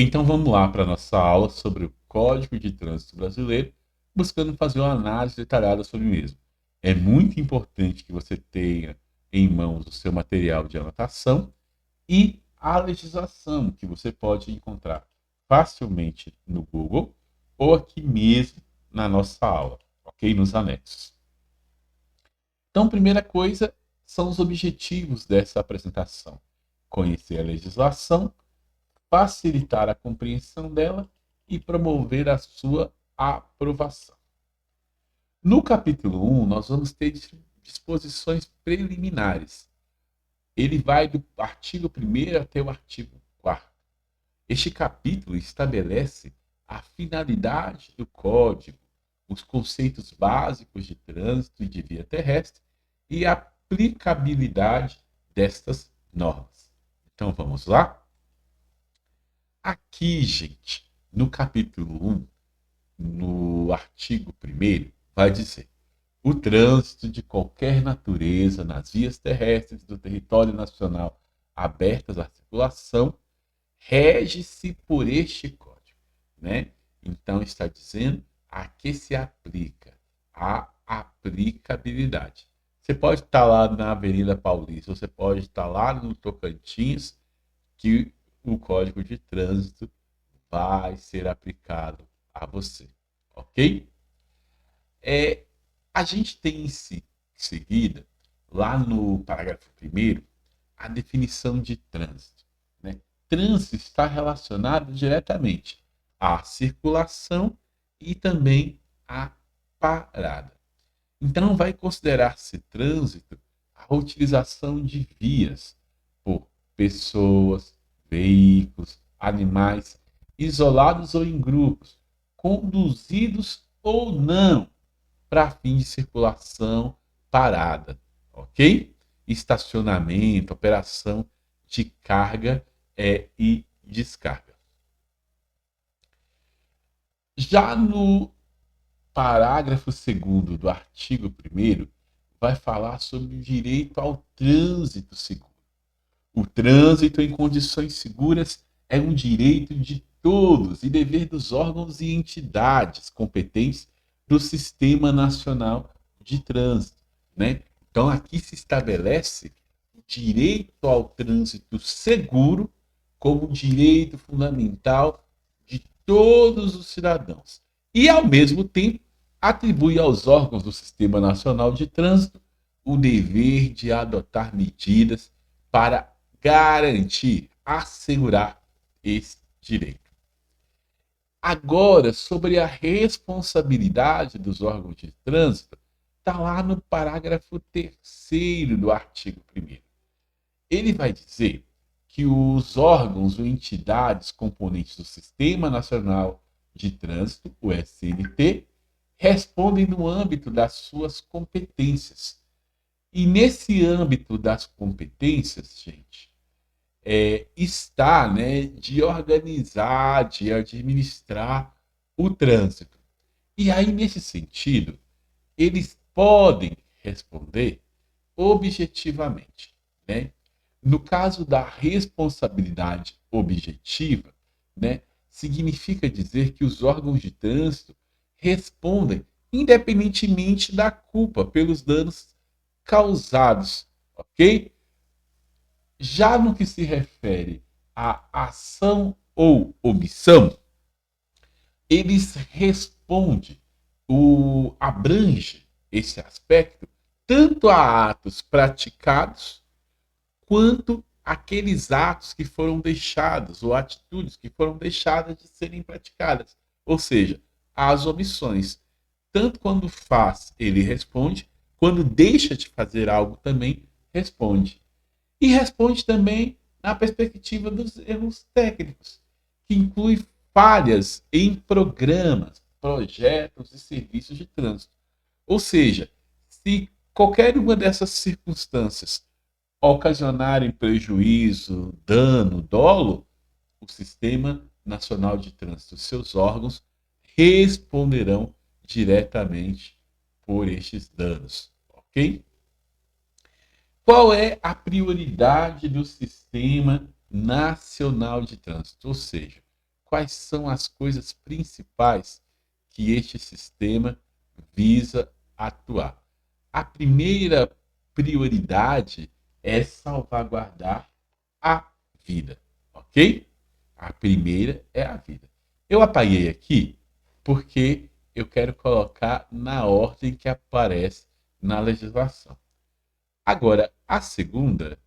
Então vamos lá para a nossa aula sobre o Código de Trânsito Brasileiro, buscando fazer uma análise detalhada sobre o mesmo. É muito importante que você tenha em mãos o seu material de anotação e a legislação, que você pode encontrar facilmente no Google ou aqui mesmo na nossa aula, ok? Nos anexos. Então, primeira coisa são os objetivos dessa apresentação: conhecer a legislação, facilitar a compreensão dela e promover a sua aprovação. No capítulo 1, nós vamos ter disposições preliminares. Ele vai do artigo 1º até o artigo 4º. Este capítulo estabelece a finalidade do código, os conceitos básicos de trânsito e de via terrestre e a aplicabilidade destas normas. Então vamos lá? Aqui, gente, no capítulo 1, no artigo 1º, vai dizer: o trânsito de qualquer natureza nas vias terrestres do território nacional abertas à circulação rege-se por este código, né? Então está dizendo a que se aplica a aplicabilidade. Você pode estar lá na Avenida Paulista, você pode estar lá no Tocantins, que o Código de Trânsito vai ser aplicado a você, ok? A gente tem em seguida, lá no parágrafo 1º, a definição de trânsito, né? Trânsito está relacionado diretamente à circulação e também à parada. Então, vai considerar-se trânsito a utilização de vias por pessoas, veículos, animais, isolados ou em grupos, conduzidos ou não, para fim de circulação parada, ok? Estacionamento, operação de carga e descarga. Já no parágrafo 2º do artigo 1º, vai falar sobre o direito ao trânsito seguro. O trânsito em condições seguras é um direito de todos e dever dos órgãos e entidades competentes do Sistema Nacional de Trânsito, né? Então aqui se estabelece o direito ao trânsito seguro como direito fundamental de todos os cidadãos. E, ao mesmo tempo, atribui aos órgãos do Sistema Nacional de Trânsito o dever de adotar medidas para garantir, assegurar esse direito. Agora, sobre a responsabilidade dos órgãos de trânsito, está lá no parágrafo 3º do artigo 1º. Ele vai dizer que os órgãos ou entidades componentes do Sistema Nacional de Trânsito, o SNT, respondem no âmbito das suas competências. E nesse âmbito das competências, gente, está, né, de organizar, de administrar o trânsito. E aí, nesse sentido, eles podem responder objetivamente, né? No caso da responsabilidade objetiva, né, significa dizer que os órgãos de trânsito respondem independentemente da culpa pelos danos causados, ok? Já no que se refere à ação ou omissão, eles respondem, abrange esse aspecto tanto a atos praticados quanto aqueles atos que foram deixados ou atitudes que foram deixadas de serem praticadas. Ou seja, as omissões. Tanto quando faz, ele responde, quando deixa de fazer algo também responde. E responde também na perspectiva dos erros técnicos, que inclui falhas em programas, projetos e serviços de trânsito. Ou seja, se qualquer uma dessas circunstâncias ocasionarem prejuízo, dano, dolo, o Sistema Nacional de Trânsito, seus órgãos, responderão diretamente por estes danos, ok? Qual é a prioridade do Sistema Nacional de Trânsito? Ou seja, quais são as coisas principais que este sistema visa atuar. A primeira prioridade é salvaguardar a vida, ok? A primeira é a vida. Eu apaguei aqui porque eu quero colocar na ordem que aparece na legislação. Agora, a segunda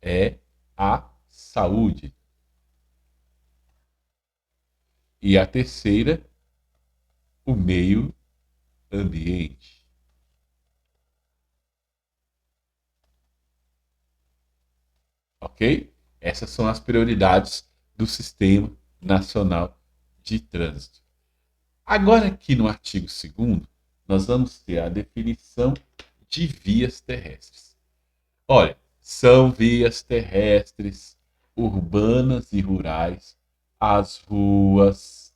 é a saúde. E a terceira, o meio ambiente. Ok? Essas são as prioridades do Sistema Nacional de Trânsito. Agora, aqui no artigo 2º, nós vamos ter a definição de vias terrestres. Olha, são vias terrestres, urbanas e rurais, as ruas,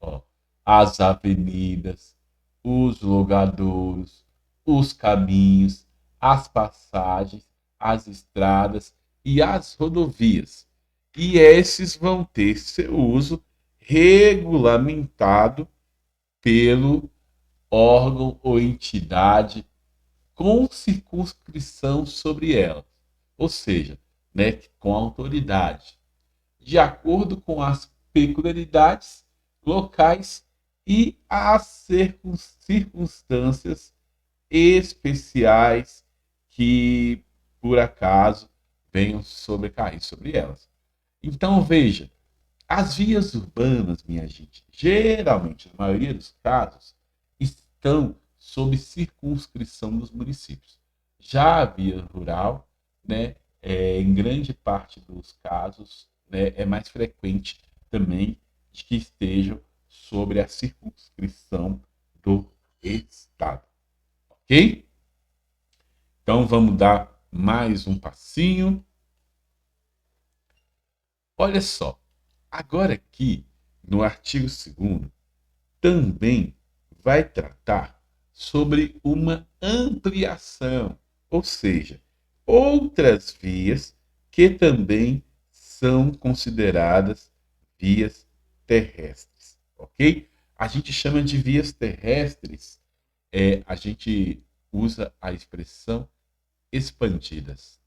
ó, as avenidas, os logadouros, os caminhos, as passagens, as estradas e as rodovias. E esses vão ter seu uso regulamentado pelo órgão ou entidade com circunscrição sobre elas, ou seja, né, com autoridade, de acordo com as peculiaridades locais e as circunstâncias especiais que, por acaso, venham sobrecair sobre elas. Então, veja, as vias urbanas, minha gente, geralmente, na maioria dos casos, estão sob circunscrição dos municípios. Já a via rural, né, em grande parte dos casos, né, é mais frequente também de que estejam sobre a circunscrição do Estado. Ok? Então, vamos dar mais um passinho. Olha só, agora aqui, no artigo 2º, também vai tratar sobre uma ampliação, ou seja, outras vias que também são consideradas vias terrestres, ok? A gente chama de vias terrestres, a gente usa a expressão expandidas,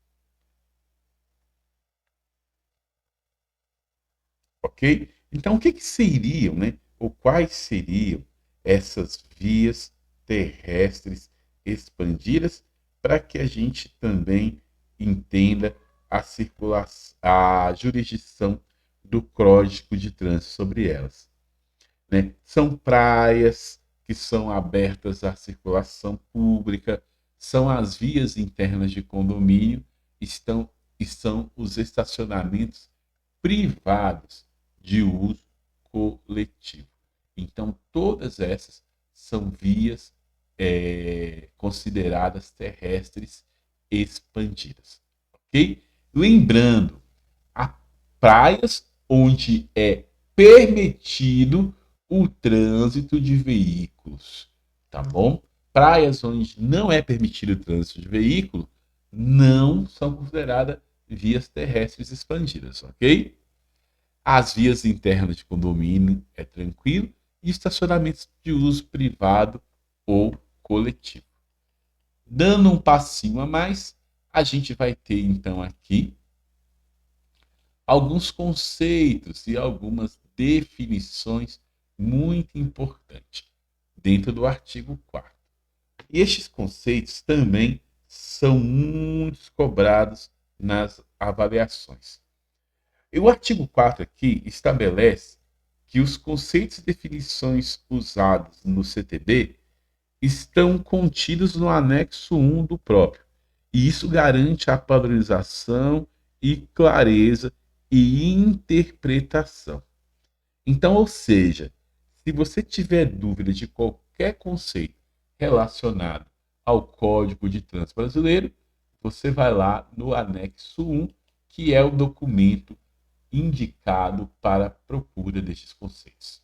ok? Então, o que seriam, né? Ou quais seriam essas vias terrestres expandidas para que a gente também entenda a circulação, a jurisdição do Código de Trânsito sobre elas, né? São praias que são abertas à circulação pública, são as vias internas de condomínio, estão e são os estacionamentos privados de uso coletivo. Então, todas essas são vias consideradas terrestres expandidas, ok? Lembrando, há praias onde é permitido o trânsito de veículos, tá bom? Praias onde não é permitido o trânsito de veículo não são consideradas vias terrestres expandidas, ok? As vias internas de condomínio é tranquilo e estacionamentos de uso privado ou coletivo. Dando um passinho a mais, a gente vai ter então aqui alguns conceitos e algumas definições muito importantes dentro do artigo 4º. E estes conceitos também são muito cobrados nas avaliações. E o artigo 4 aqui estabelece que os conceitos e definições usados no CTB estão contidos no anexo 1 do próprio. E isso garante a padronização e clareza e interpretação. Então, ou seja, se você tiver dúvida de qualquer conceito relacionado ao Código de Trânsito Brasileiro, você vai lá no anexo 1, que é o documento indicado para a procura destes conceitos.